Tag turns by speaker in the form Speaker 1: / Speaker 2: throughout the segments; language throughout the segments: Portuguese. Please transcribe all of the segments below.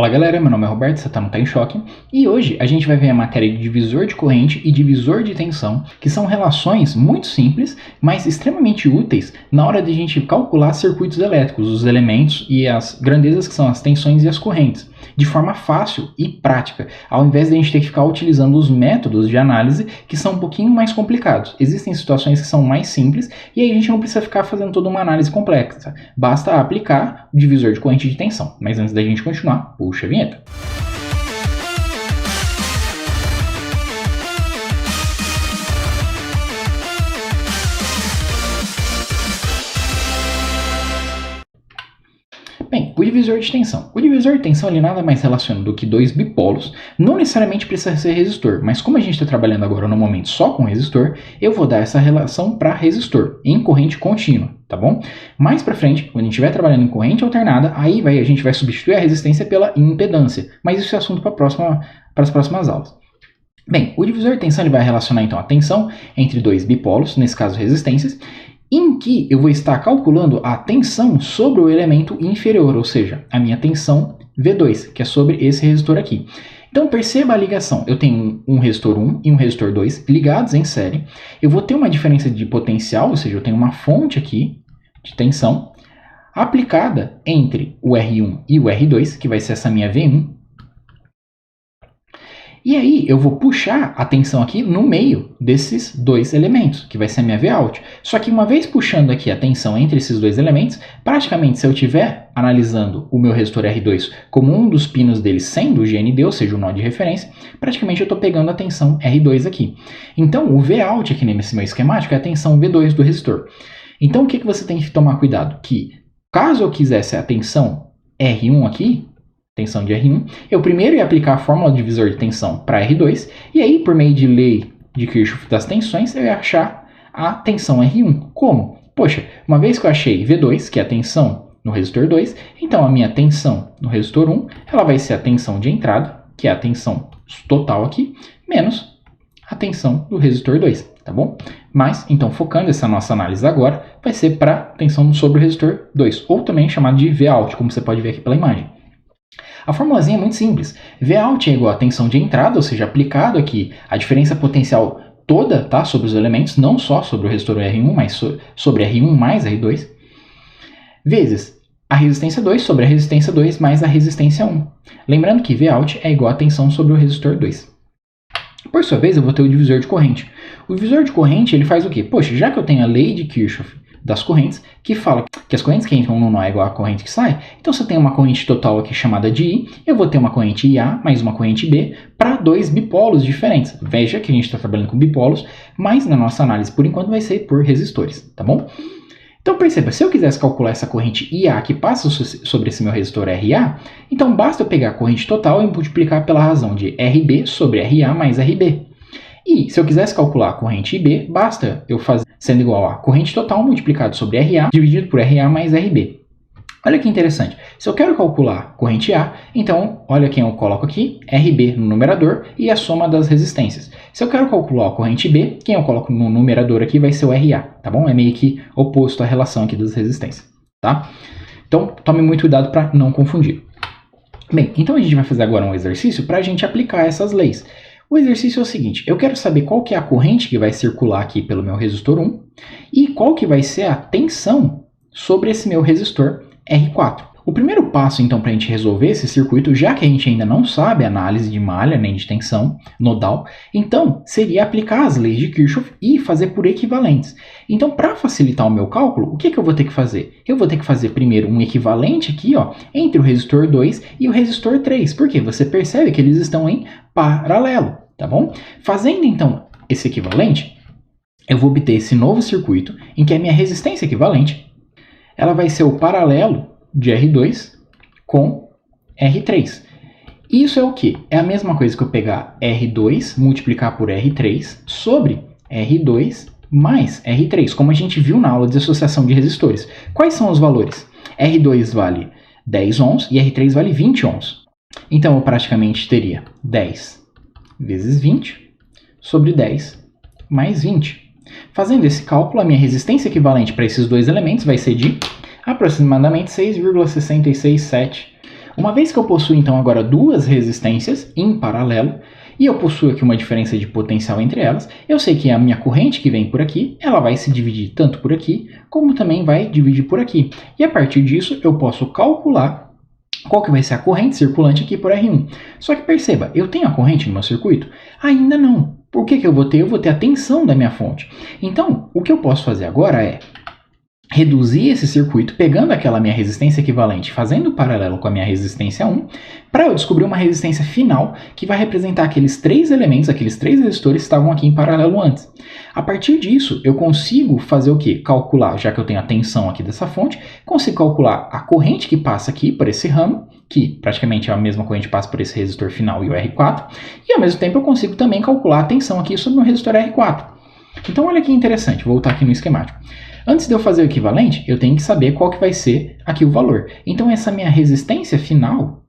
Speaker 1: Fala galera, meu nome é Roberto, você tá no Tá em Choque, e hoje a gente vai ver a matéria de divisor de corrente e divisor de tensão, que são relações muito simples, mas extremamente úteis na hora de a gente calcular circuitos elétricos, os elementos e as grandezas que são as tensões e as correntes, de forma fácil e prática, ao invés de a gente ter que ficar utilizando os métodos de análise que são um pouquinho mais complicados. Existem situações que são mais simples e aí a gente não precisa ficar fazendo toda uma análise complexa, basta aplicar o divisor de corrente e de tensão. Mas antes da gente continuar, puxa a vinheta. Bem, o divisor de tensão. O divisor de tensão ele nada mais relaciona do que dois bipolos, não necessariamente precisa ser resistor, mas como a gente está trabalhando agora no momento só com resistor, eu vou dar essa relação para resistor, em corrente contínua, tá bom? Mais para frente, quando a gente estiver trabalhando em corrente alternada, aí a gente vai substituir a resistência pela impedância, mas isso é assunto para as próximas aulas. Bem, o divisor de tensão ele vai relacionar então a tensão entre dois bipolos, nesse caso resistências, em que eu vou estar calculando a tensão sobre o elemento inferior, ou seja, a minha tensão V2, que é sobre esse resistor aqui. Então perceba a ligação, eu tenho um resistor 1 e um resistor 2 ligados em série, eu vou ter uma diferença de potencial, ou seja, eu tenho uma fonte aqui de tensão aplicada entre o R1 e o R2, que vai ser essa minha V1, e aí eu vou puxar a tensão aqui no meio desses dois elementos, que vai ser a minha Vout. Só que uma vez puxando aqui a tensão entre esses dois elementos, praticamente se eu estiver analisando o meu resistor R2 como um dos pinos dele sendo o GND, ou seja, o nó de referência, praticamente eu estou pegando a tensão R2 aqui. Então o Vout aqui nesse meu esquemático é a tensão V2 do resistor. Então o que você tem que tomar cuidado? Que caso eu quisesse a tensão R1 aqui, tensão de R1, eu primeiro ia aplicar a fórmula de divisor de tensão para R2, e aí, por meio de lei de Kirchhoff das tensões, eu ia achar a tensão R1. Como? Poxa, uma vez que eu achei V2, que é a tensão no resistor 2, então a minha tensão no resistor 1, ela vai ser a tensão de entrada, que é a tensão total aqui, menos a tensão do resistor 2, tá bom? Mas, então, focando essa nossa análise agora, vai ser para tensão sobre o resistor 2, ou também chamado de Vout, como você pode ver aqui pela imagem. A formulazinha é muito simples. Vout é igual a tensão de entrada, ou seja, aplicado aqui a diferença potencial toda, tá, sobre os elementos, não só sobre o resistor R1, mas sobre R1 mais R2, vezes a resistência 2 sobre a resistência 2 mais a resistência 1. Lembrando que Vout é igual a tensão sobre o resistor 2. Por sua vez, eu vou ter o divisor de corrente. O divisor de corrente ele faz o quê? Poxa, já que eu tenho a lei de Kirchhoff das correntes, que fala que as correntes que entram no nó é igual à corrente que sai, então se eu tenho uma corrente total aqui chamada de I, eu vou ter uma corrente IA mais uma corrente B para dois bipolos diferentes. Veja que a gente está trabalhando com bipolos, mas na nossa análise por enquanto vai ser por resistores, tá bom? Então perceba, se eu quisesse calcular essa corrente IA que passa sobre esse meu resistor RA, então basta eu pegar a corrente total e multiplicar pela razão de RB sobre RA mais RB. E se eu quisesse calcular a corrente IB, basta eu fazer sendo igual a corrente total multiplicado sobre RA dividido por RA mais RB. Olha que interessante. Se eu quero calcular corrente A, então olha quem eu coloco aqui, RB no numerador e a soma das resistências. Se eu quero calcular a corrente B, quem eu coloco no numerador aqui vai ser o RA, tá bom? É meio que oposto à relação aqui das resistências, tá? Então tome muito cuidado para não confundir. Bem, então a gente vai fazer agora um exercício para a gente aplicar essas leis. O exercício é o seguinte, eu quero saber qual que é a corrente que vai circular aqui pelo meu resistor 1 e qual que vai ser a tensão sobre esse meu resistor R4. O primeiro passo, então, para a gente resolver esse circuito, já que a gente ainda não sabe análise de malha nem de tensão nodal, então seria aplicar as leis de Kirchhoff e fazer por equivalentes. Então, para facilitar o meu cálculo, o que eu vou ter que fazer? Eu vou ter que fazer primeiro um equivalente aqui, ó, entre o resistor 2 e o resistor 3, porque você percebe que eles estão em paralelo, tá bom? Fazendo, então, esse equivalente, eu vou obter esse novo circuito em que a minha resistência equivalente ela vai ser o paralelo de R2 com R3. Isso é o quê? É a mesma coisa que eu pegar R2 multiplicar por R3 sobre R2 mais R3, como a gente viu na aula de associação de resistores. Quais são os valores? R2 vale 10 ohms e R3 vale 20 ohms. Então eu praticamente teria 10 vezes 20 sobre 10 mais 20. Fazendo esse cálculo, a minha resistência equivalente para esses dois elementos vai ser de aproximadamente 6,667 Uma vez que eu possuo então agora duas resistências em paralelo, e eu possuo aqui uma diferença de potencial entre elas, eu sei que a minha corrente que vem por aqui, ela vai se dividir tanto por aqui, como também vai dividir por aqui. E a partir disso, eu posso calcular qual que vai ser a corrente circulante aqui por R1. Só que perceba, eu tenho a corrente no meu circuito? Ainda não. Por que eu vou ter? Eu vou ter a tensão da minha fonte. Então, o que eu posso fazer agora é reduzir esse circuito, pegando aquela minha resistência equivalente, fazendo paralelo com a minha resistência 1, para eu descobrir uma resistência final que vai representar aqueles três elementos, aqueles três resistores que estavam aqui em paralelo antes. A partir disso, eu consigo fazer o quê? Calcular, já que eu tenho a tensão aqui dessa fonte, consigo calcular a corrente que passa aqui por esse ramo, que praticamente é a mesma corrente que passa por esse resistor final e o R4, e ao mesmo tempo eu consigo também calcular a tensão aqui sobre o meu resistor R4. Então olha que interessante, vou voltar aqui no esquemático. Antes de eu fazer o equivalente, eu tenho que saber qual que vai ser aqui o valor. Então essa minha resistência final,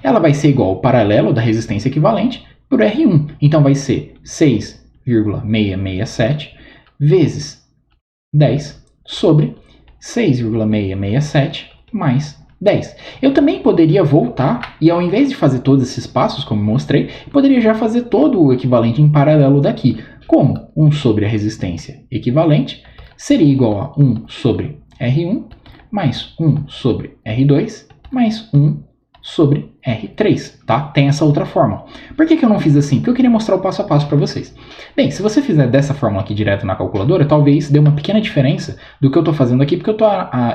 Speaker 1: ela vai ser igual ao paralelo da resistência equivalente por R1. Então vai ser 6,667 vezes 10 sobre 6,667 mais 10. Eu também poderia voltar e ao invés de fazer todos esses passos, como eu mostrei, eu poderia já fazer todo o equivalente em paralelo daqui. Como 1 sobre a resistência equivalente seria igual a 1 sobre R1 mais 1 sobre R2 mais 1 sobre R3, tá? Tem essa outra fórmula. Por que eu não fiz assim? Porque eu queria mostrar o passo a passo para vocês. Bem, se você fizer dessa fórmula aqui direto na calculadora, talvez dê uma pequena diferença do que eu estou fazendo aqui, porque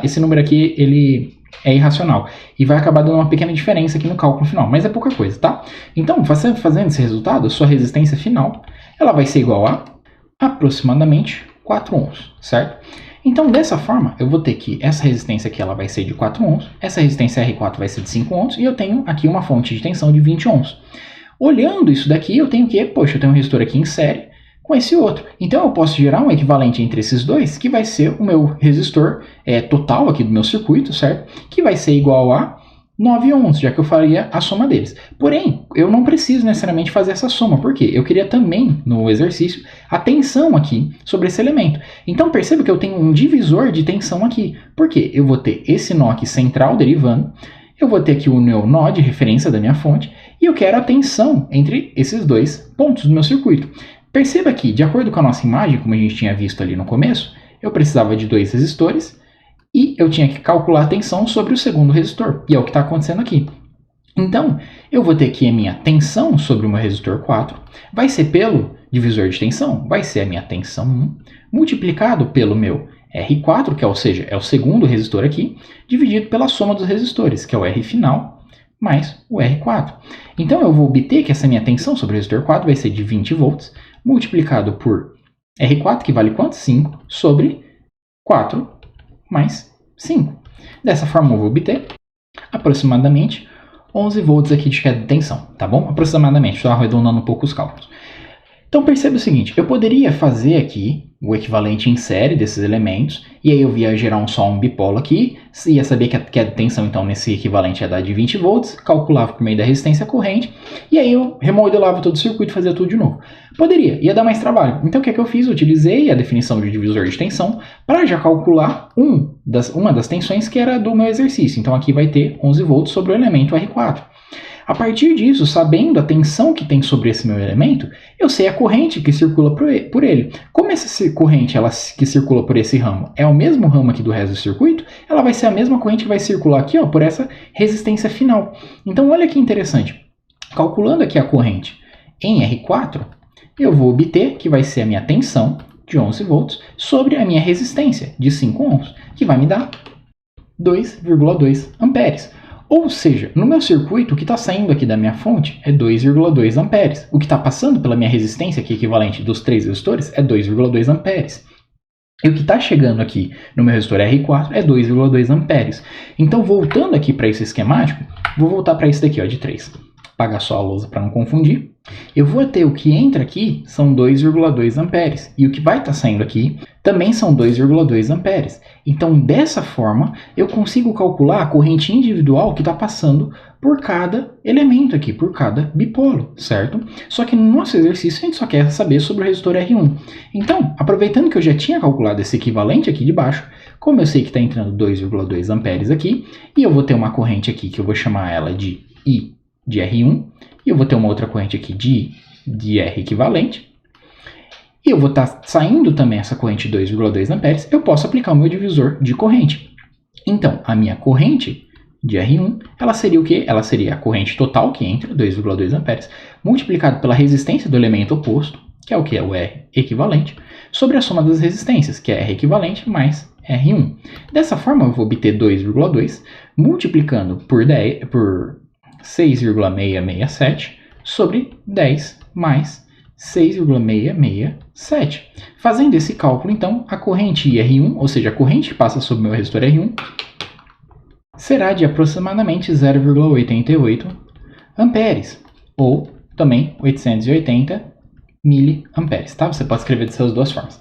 Speaker 1: esse número aqui, ele é irracional. E vai acabar dando uma pequena diferença aqui no cálculo final, mas é pouca coisa, tá? Então, fazendo esse resultado, a sua resistência final, ela vai ser igual a aproximadamente 4 ohms, certo? Então, dessa forma, eu vou ter que essa resistência aqui ela vai ser de 4 ohms, essa resistência R4 vai ser de 5 ohms, e eu tenho aqui uma fonte de tensão de 20 ohms. Olhando isso daqui, eu tenho que, poxa, eu tenho um resistor aqui em série com esse outro. Então, eu posso gerar um equivalente entre esses dois, que vai ser o meu resistor total aqui do meu circuito, certo? Que vai ser igual a 9 ohms, já que eu faria a soma deles. Porém, eu não preciso necessariamente fazer essa soma, porque eu queria também, no exercício, a tensão aqui sobre esse elemento. Então, perceba que eu tenho um divisor de tensão aqui. Por quê? Eu vou ter esse nó aqui central derivando, eu vou ter aqui o meu nó de referência da minha fonte, e eu quero a tensão entre esses dois pontos do meu circuito. Perceba que, de acordo com a nossa imagem, como a gente tinha visto ali no começo, eu precisava de dois resistores, e eu tinha que calcular a tensão sobre o segundo resistor, e é o que está acontecendo aqui. Então, eu vou ter aqui a minha tensão sobre o meu resistor 4, vai ser pelo divisor de tensão, vai ser a minha tensão 1, multiplicado pelo meu R4, que ou seja, é o segundo resistor aqui, dividido pela soma dos resistores, que é o R final, mais o R4. Então, eu vou obter que essa minha tensão sobre o resistor 4 vai ser de 20 volts, multiplicado por R4, que vale quanto? 5, sobre 4 mais 5. Dessa forma eu vou obter aproximadamente 11 volts aqui de queda de tensão, tá bom? Aproximadamente, estou arredondando um pouco os cálculos. Então perceba o seguinte, eu poderia fazer aqui o equivalente em série desses elementos, e aí eu ia gerar só um bipolo aqui, ia saber que a queda de tensão então nesse equivalente ia dar de 20 volts, calculava por meio da resistência corrente, e aí eu remodelava todo o circuito e fazia tudo de novo. Poderia, ia dar mais trabalho. Então o que eu fiz? Eu utilizei a definição de divisor de tensão para já calcular uma das tensões que era do meu exercício. Então aqui vai ter 11 volts sobre o elemento R4. A partir disso, sabendo a tensão que tem sobre esse meu elemento, eu sei a corrente que circula por ele. Como essa corrente que circula por esse ramo é o mesmo ramo aqui do resto do circuito, ela vai ser a mesma corrente que vai circular aqui por essa resistência final. Então olha que interessante. Calculando aqui a corrente em R4, eu vou obter que vai ser a minha tensão de 11 volts sobre a minha resistência de 5 ohms, que vai me dar 2,2 amperes. Ou seja, no meu circuito, o que está saindo aqui da minha fonte é 2,2 amperes. O que está passando pela minha resistência, que é equivalente dos 3 resistores, é 2,2 amperes. E o que está chegando aqui no meu resistor R4 é 2,2 amperes. Então, voltando aqui para esse esquemático, vou voltar para esse daqui, ó, de 3. Apagar só a lousa para não confundir. Eu vou ter o que entra aqui são 2,2 amperes. E o que vai estar saindo aqui também são 2,2 amperes. Então, dessa forma, eu consigo calcular a corrente individual que está passando por cada elemento aqui, por cada bipolo, certo? Só que no nosso exercício a gente só quer saber sobre o resistor R1. Então, aproveitando que eu já tinha calculado esse equivalente aqui de baixo, Como eu sei que está entrando 2,2 amperes aqui, e eu vou ter uma corrente aqui que eu vou chamar ela de I de R1, e eu vou ter uma outra corrente aqui de R equivalente, e eu vou estar saindo também essa corrente de 2,2 amperes, eu posso aplicar o meu divisor de corrente. Então, a minha corrente de R1, ela seria o quê? Ela seria a corrente total que entra, 2,2 amperes, multiplicado pela resistência do elemento oposto, que é o que? É o R equivalente, sobre a soma das resistências, que é R equivalente mais R1. Dessa forma, eu vou obter 2,2 multiplicando por 6,667 sobre 10 mais 6,667. Fazendo esse cálculo, então, a corrente IR1, ou seja, a corrente que passa sobre o meu resistor R1, será de aproximadamente 0,88 amperes, ou também 880 miliamperes, tá? Você pode escrever dessas duas formas.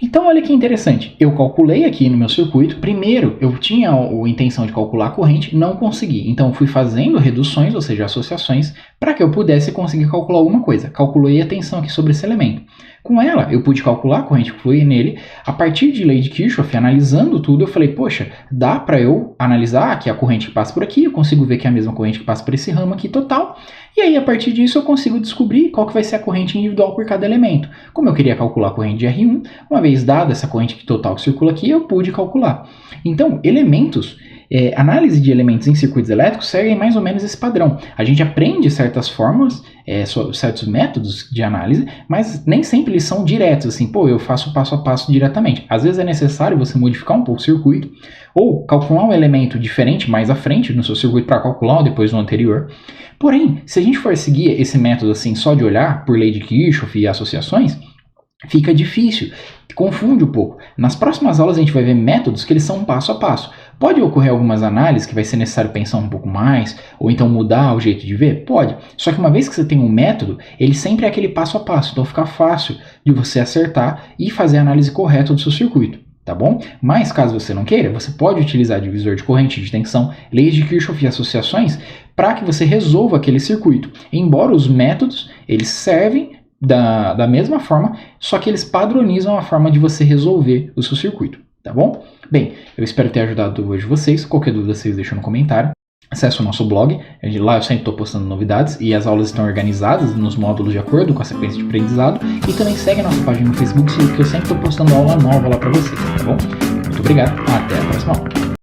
Speaker 1: Então, olha que interessante, eu calculei aqui no meu circuito, primeiro eu tinha a intenção de calcular a corrente, não consegui, então eu fui fazendo reduções, ou seja, associações, para que eu pudesse conseguir calcular alguma coisa. Calculei a tensão aqui sobre esse elemento. Com ela, eu pude calcular a corrente que fluía nele, a partir de lei de Kirchhoff, analisando tudo, eu falei, poxa, dá para eu analisar que a corrente que passa por aqui, eu consigo ver que é a mesma corrente que passa por esse ramo aqui total, e aí a partir disso eu consigo descobrir qual que vai ser a corrente individual por cada elemento. Como eu queria calcular a corrente de R1, uma vez dada essa corrente total que circula aqui, eu pude calcular. Então, análise de elementos em circuitos elétricos seguem mais ou menos esse padrão. A gente aprende certas fórmulas, certos métodos de análise, mas nem sempre eles são diretos, assim, eu faço passo a passo diretamente. Às vezes é necessário você modificar um pouco o circuito, ou calcular um elemento diferente mais à frente no seu circuito para calcular ou depois no anterior. Porém, se a gente for seguir esse método assim só de olhar por lei de Kirchhoff e associações, fica difícil, confunde um pouco. Nas próximas aulas a gente vai ver métodos que eles são passo a passo. Pode ocorrer algumas análises que vai ser necessário pensar um pouco mais, ou então mudar o jeito de ver? Pode. Só que uma vez que você tem um método, ele sempre é aquele passo a passo, então fica fácil de você acertar e fazer a análise correta do seu circuito, tá bom? Mas caso você não queira, você pode utilizar divisor de corrente, de tensão, leis de Kirchhoff e associações para que você resolva aquele circuito. Embora os métodos, eles servem da mesma forma, só que eles padronizam a forma de você resolver o seu circuito, tá bom? Bem, eu espero ter ajudado hoje vocês. Qualquer dúvida vocês deixam no comentário. Acesse o nosso blog, lá eu sempre estou postando novidades e as aulas estão organizadas nos módulos de acordo com a sequência de aprendizado. E também segue a nossa página no Facebook, que eu sempre estou postando aula nova lá para vocês, tá bom? Muito obrigado, até a próxima aula.